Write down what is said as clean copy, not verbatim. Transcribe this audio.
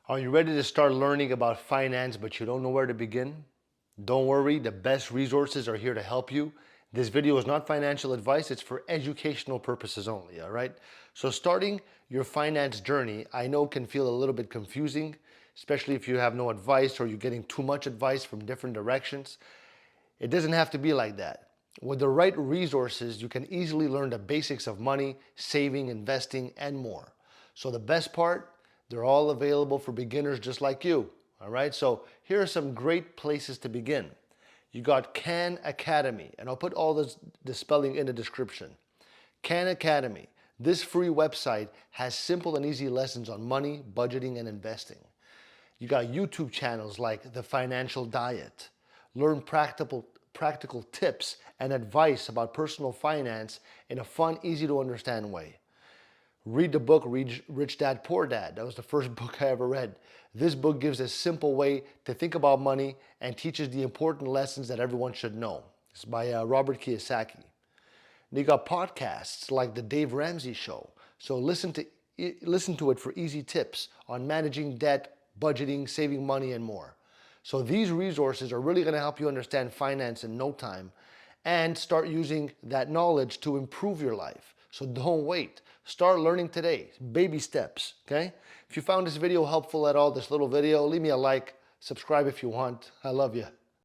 Are you ready to start learning about finance but you don't know where to begin? Don't worry, the best resources are here to help you. This video is not financial advice, it's for educational purposes only, all right? So starting your finance journey, I know can feel a little bit confusing, especially if you have no advice or you're getting too much advice from different directions. It doesn't have to be like that. With the right resources, you can easily learn the basics of money, saving, investing, and more. So the best part, they're all available for beginners just like you. All right, so here are some great places to begin. You got Khan Academy, and I'll put all the spelling in the description. Khan Academy. This free website has simple and easy lessons on money, budgeting, and investing. You got YouTube channels like The Financial Diet. Learn practical tips and advice about personal finance in a fun, easy to understand way. Read the book Rich Dad Poor Dad. That was the first book I ever read. This book gives a simple way to think about money and teaches the important lessons that everyone should know. It's by Robert Kiyosaki. And you got podcasts like the Dave Ramsey Show. So listen to it for easy tips on managing debt, budgeting, saving money, and more. So these resources are really going to help you understand finance in no time and start using that knowledge to improve your life. So don't wait. Start learning today. Baby steps, okay? If you found this video helpful at all, this little video, leave me a like, subscribe if you want. I love you.